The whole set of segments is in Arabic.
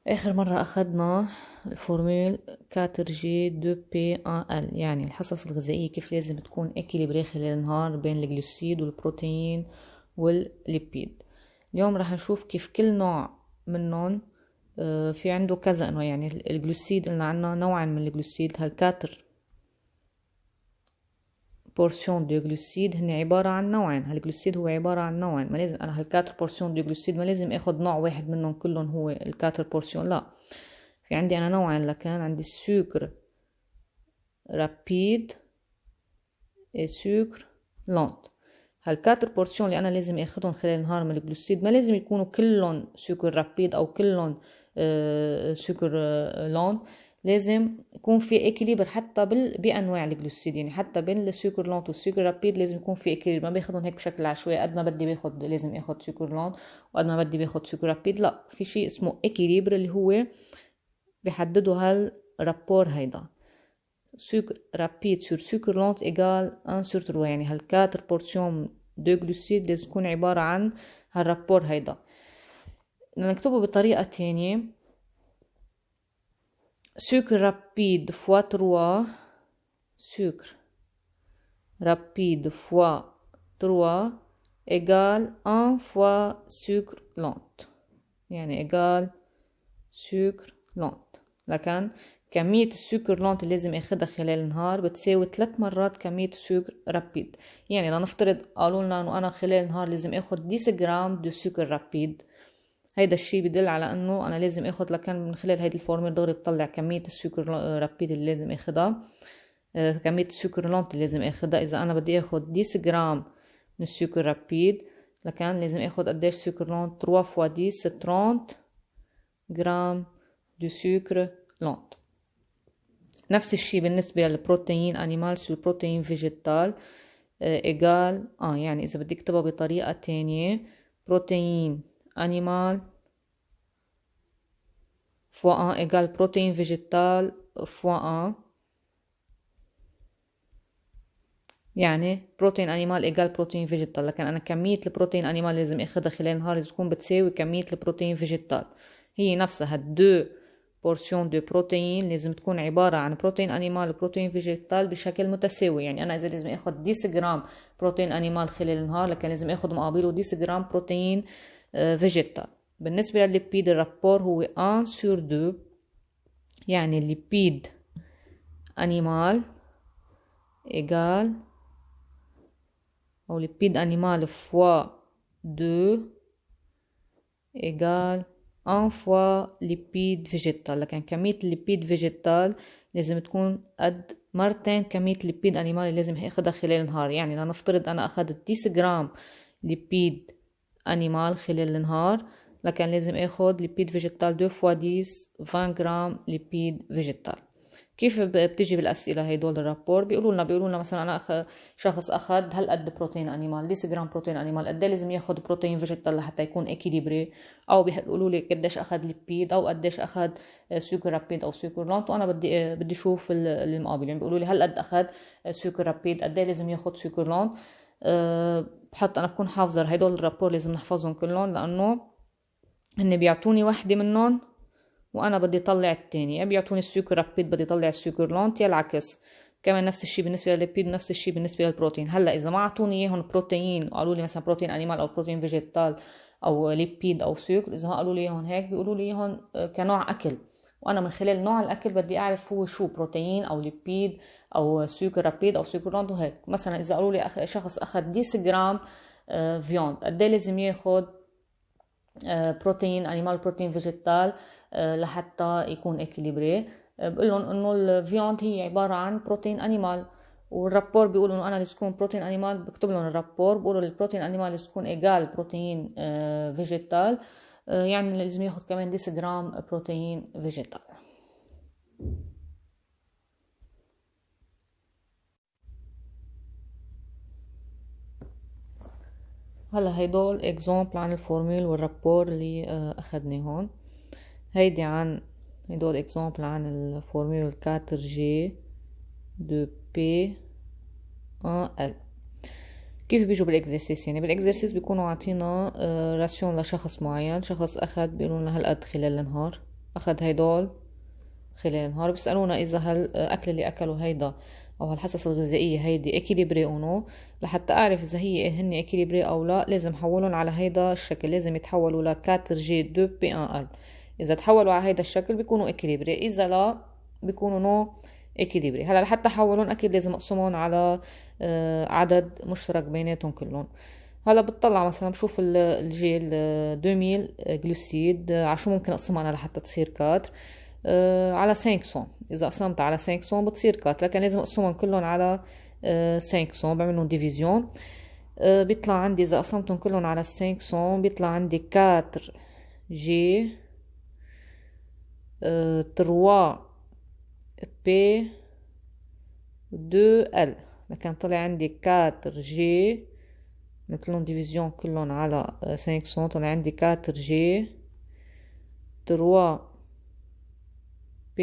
آخر مرة أخدنا الفورميل 4G 2P1L، يعني الحصص الغذائية كيف لازم تكون إكيليبري خلال النهار بين الجلوسيد والبروتين والليبيد. اليوم رح نشوف كيف كل نوع منهم في عنده كذا نوع. يعني الجلوسيد قلنا عنا نوعين من الجلوسيد، هالكاتر بورسيون دو جلوسيد هن عبارة عن نوعين. هالجلوسيد هو عبارة عن نوعين، ما لازم أنا هالكاتر بورسيون دو جلوسيد ما لازم أخد نوع واحد منهم كلهم هو الكاتر بورسيون، لا، في عندي أنا نوعين. لكان عندي السكر رابيد سكر لونت. هالكاتر بورسيون اللي أنا لازم أخدهم خلال النهار من الجلوسيد ما لازم يكونوا كلهم سكر رابيد أو كلهم سكر لونت. لازم يكون في اكيليبر حتى بانواع الجلوسيد، يعني حتى بين السكر لونت والسكر رابيد لازم يكون في اكيليبر. ما باخدهم هيك بشكل عشوائي، قد ما بدي باخد لازم اخد سكر لونت وقد ما بدي باخد سكر رابيد، لا، في شيء اسمه اكيليبر اللي هو بيحددوا هالرابور هيدا. sucre rapide sur sucre lent égale 1 sur 3، يعني هال4 بورسيون دو جلوسيد لازم تكون عبارة عن هالرابور هيدا. نكتبه بطريقة تانية، sucre rapide fois 3 sucre rapide fois 3 égale 1 fois sucre lent، يعني égale sucre lent. لكن كمية السكر لونت اللي لازم اخدها خلال النهار بتساوي 3 مرات كمية السكر رابيد. يعني لنفترض قالوا لنا انه انا خلال النهار لازم اخد 10 جرام دو سكر رابيد، هيدا الشي بدل على انه انا لازم اخد، لكن من خلال هيدي الفورميل دغري بطلع كمية السكر رابيد اللي لازم اخدها، كمية السكر لونت اللي لازم اخدها. اذا انا بدي اخد 10 جرام من السكر رابيد، لكن لازم اخد قديش سكر لونت؟ 3 فوا 10 30 جرام دو سكر لونت. نفس الشيء بالنسبة للبروتين انيمال سو بروتين فيجيتال ايجال يعني اذا بدي اكتبها بطريقة تانية، بروتين انيمال فوا ايجال بروتين فيجيتال فوا يعني بروتين انيمال ايجال بروتين فيجيتال. لكن انا كمية البروتين انيمال لازم اخدها خلال النهار لازم تكون بتساوي كمية البروتين فيجيتال، هي نفسها الدو بورسيون دو بروتين لازم تكون عبارة عن بروتين انيمال وبروتين فيجيتال بشكل متساوي. يعني انا اذا لازم اخد 10 جرام بروتين انيمال خلال النهار، لكن لازم اخد مقابله 10 جرام بروتين فيجيتال. بالنسبة للليبيد الرابور هو 1 sur 2، يعني الليبيد انيمال ايجال أو ليبيد أنيمال فوا 2 إيجال 1 فوا ليبيد فيجيتال. لكن كمية الليبيد فيجيتال لازم تكون قد مرتين كمية الليبيد أنيمال اللي لازم أخدها خلال النهار. يعني لنفترض أنا أخدت 10 جرام ليبيد أنيمال خلال النهار، لكن لازم أخد ليبيد فيجيتال 2 فوا 10 20 جرام ليبيد فيجيتال. كيف بتيجي بالاسئله هيدول الرابور؟ بيقولوا لنا مثلا انا شخص اخذ هالقد بروتين انيمال 10 جرام بروتين انيمال، قد لازم ياخذ بروتين فيجيتال لحتى يكون اكيليبري، او بيقولوا لي قديش اخذ ليبيد او قديش اخذ سكر رابيد او سكر لونت، وانا بدي اشوف المقابل. يعني بيقولوا لي هالقد اخذ سكر رابيد، قد لازم ياخذ سكر لونت. بحط انا بكون حافظه هيدول الرابور لازم نحفظهم كلهم، لانه هن بيعطوني وحده منهم وانا بدي طلع التاني، يا بيعطوني السكر رابيد بدي طلع السكر لونت، يا العكس. كمان نفس الشيء بالنسبه للليبيد ونفس الشيء بالنسبه للبروتين. هلا اذا ما اعطوني اياهم بروتين وقالوا لي مثلا بروتين انيمال او بروتين فيجيتال او ليبيد او سكر، اذا ما قالوا لي اياهم هيك بيقولوا لي اياهم كنوع اكل، وانا من خلال نوع الاكل بدي اعرف هو شو بروتين او ليبيد او سكر رابيد او سكر لونت وهيك. مثلا اذا قالوا لي شخص اخذ 10 جرام فيوند، قد لازم ياخذ بروتين انيمال بروتين فيجيتال لحتى يكون اكيليبري؟ بقول لهم انه الفياند هي عباره عن بروتين انيمال، والرابور بيقولوا انه انا لازم تكون بروتين انيمال، بكتب لهم الرابور بقولوا البروتين انيمال لازم تكون ايجال بروتين فيجيتال، يعني لازم ياخد كمان 10 جرام بروتين فيجيتال. هلا هيدول اكزامبل عن الفورمول والرابور اللي اخدناهم. هيدي عن هيدول اكزامبل عن الفورمول 4G 2P 1L. كيف بيجوا بالاكزرسيس؟ يعني بالاكزرسيس بيكونوا عاطينا راسيون لشخص معين، شخص اخذ بيقولوا لنا هالقد خلال النهار، أخد هيدول خلال النهار. بيسألونا إذا هالأكل اللي أكلوا هيدا أو هالحصص الغذائية هيدي إكيليبري أو نو. لحتى أعرف إذا هن إكيليبري أو لا لازم حولهم على هيدا الشكل، لازم يتحولوا ل 4G2P1L. إذا تحولوا على هيدا الشكل بيكونوا إكيليبري، إذا لا بيكونوا نو إكيليبري. هلا لحتى حولهم أكيد لازم أقسمهم على عدد مشترك بيناتهم كلهم. هلا بتطلع مثلا بشوف الجيل 2000 جلوسيد على شو ممكن أقسمها أنا لحتى تصير 4 على 500. إذا قسمت على 500 بتصير 4، لكن لازم أقسمهم كلهم على 500، بعملهم ديفيزيون. بيطلع عندي إذا قسمتهم كلهم على 500 بيطلع عندي 4G 3P 2L، لكن طلع عندي 4G مثلهم ديفيزيون كلهم على 500 طلع عندي 4G 3P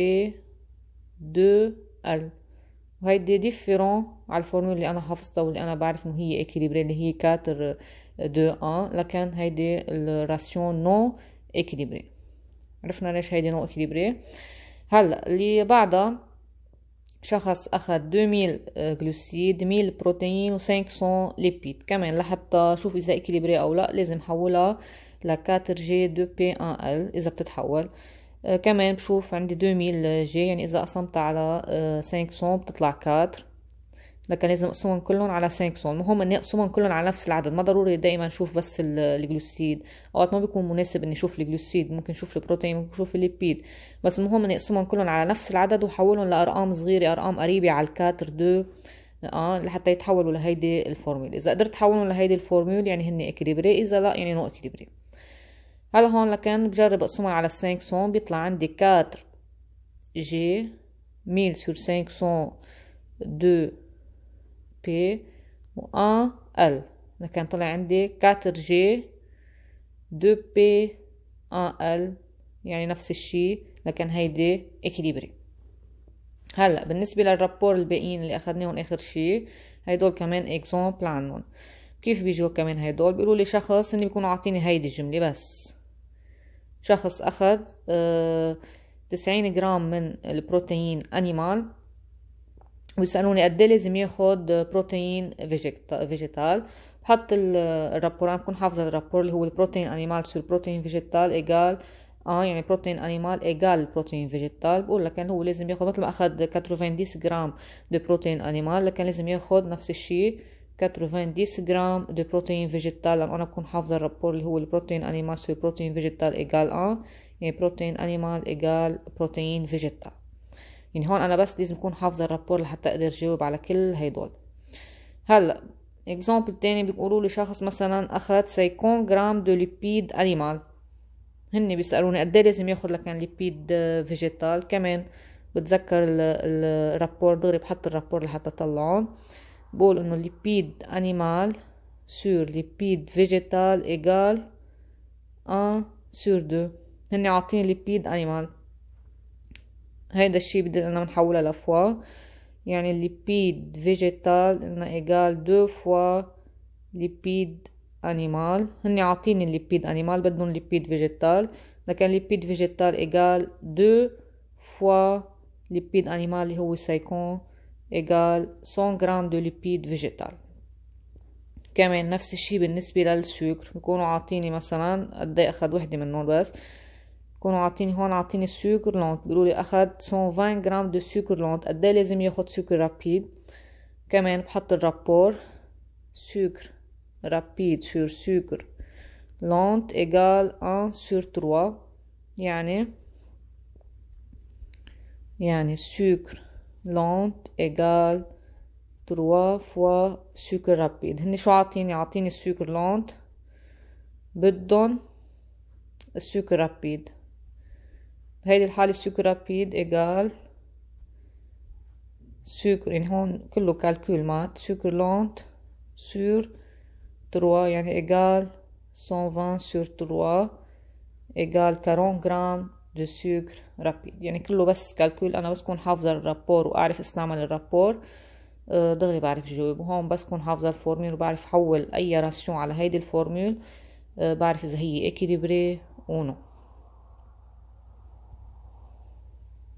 2L. وهيدي ديفيرون على الفورمول اللي انا حافظتها واللي انا بعرف انه هي اكيليبري اللي هي 4 2 1، لكن هيدي الراسيون نو اكيليبري. عرفنا ليش هيدي نو اكيليبري. هلا اللي بعدها شخص اخذ 2000 جلوسيد 1000 بروتين و500 ليبيد. كمان لحتى شوف اذا اكيليبري او لا لازم حولها ل 4G2P1L اذا بتتحول. كمان بشوف عندي 2000 جي، يعني اذا قسمت على 500 بتطلع 4، لكن لازم اقسمهم كلهم على 500. المهم اني اقسمهم كلهم على نفس العدد، ما ضروري دائما اشوف بس الجلوسيد، اوقات ما بيكون مناسب اني اشوف الجلوسيد، ممكن اشوف البروتين، ممكن اشوف الليبيد، بس المهم اني اقسمهم كلهم على نفس العدد وحولهم لارقام صغيره، ارقام قريبه على الكاتر 2 لحتى يتحولوا لهيدي الفورمول. اذا قدرت احولهم لهيدي الفورمول يعني هن اكيليبري، اذا لا يعني نو اكيليبري. هلا هون لكن بجرب اقسمهم على 500 بيطلع عندي 4G 1000 sur 500 2P و 1L، لكن طلع عندي 4G 2P 1L يعني نفس الشي، لكن هيدي اكيليبري. هلا بالنسبة للرابور الباقيين اللي اخذناهم اخر شي، هيدول كمان اكزامبل عنهم. كيف بيجوا كمان هيدول؟ بيقولوا لي شخص هن بيكونوا عاطيني هيدي الجملة بس. شخص أخذ 90 جرام من البروتين أنيمال، ويسألوني قد ايه لازم ياخد بروتين فيجيتال. بحط الرابور، أنا بكون حافظة الرابور اللي هو البروتين أنيمال سور بروتين فيجيتال إيجال يعني بروتين أنيمال إيجال بروتين فيجيتال. بقول لكن هو لازم ياخد مثل ما أخذ 90 جرام دو بروتين أنيمال، لكن لازم ياخد نفس الشي 90 جرام دو بروتين فيجيتال، لأن أنا بكون حافظة الرابور اللي هو البروتين أنيمال سور بروتين فيجيتال إيجال يعني بروتين أنيمال إيجال بروتين فيجيتال. يعني هون أنا بس لازم أكون حافظة الرابور لحتى أقدر أجاوب على كل هيدول. هلا اكزامبل تاني بيقولوا لي شخص مثلا أخذ 50 جرام دو ليبيد أنيمال، هني بيسألوني قد ايه لازم ياخد لكان ليبيد فيجيتال. كمان بتذكر الرابور دغري، بحط الرابور لحتى اطلعهم. بقول انه ليبيد انيمال سور ليبيد فيجيتال ايجال 1 سور 2. هني عاطيني ليبيد انيمال، هيدا الشي بدل انه نحولها لفوا، يعني الليبيد فيجيتال انه ايجال 2 فوا ليبيد انيمال. هني عاطيني الليبيد انيمال بدهم ليبيد فيجيتال، لكن ليبيد فيجيتال ايجال 2 فوا ليبيد انيمال اللي هو 50 ايجال 100 جرام دو ليبيد فيجيتال. كمان نفس الشي بالنسبة للسكر، بيكونوا عاطيني مثلا قد ايه اخد وحدة منهم، بس بيكونوا عاطيني هون عاطيني السكر لونت، بيقولوا لي اخد 120 جرام دو سكر لونت، قد ايه لازم ياخد سكر رابيد. كمان بحط الرابور سكر rapide sur sucre lente égale 1 sur 3، يعني sucre lente égale 3 fois sucre rapide. هني شو عاطيني السكر لونت، بدهم السكر رابيد. بهيدي الحالة السكر رابيد égale سكر، يعني هون كله كالكول مات، سكر لونت sur 3 يعني إيجال 120 sur 3 إيجال 40 جرام دو سكر رابيد. يعني كله بس كالكول، أنا بس كون حافظة الرابور وأعرف استعمل الرابور دغري بعرف جاوب. وهون بس كون حافظة الفورمول وبعرف حول أي راسيون على هيدي الفورمول، بعرف إذا هي إكيليبري أو نو.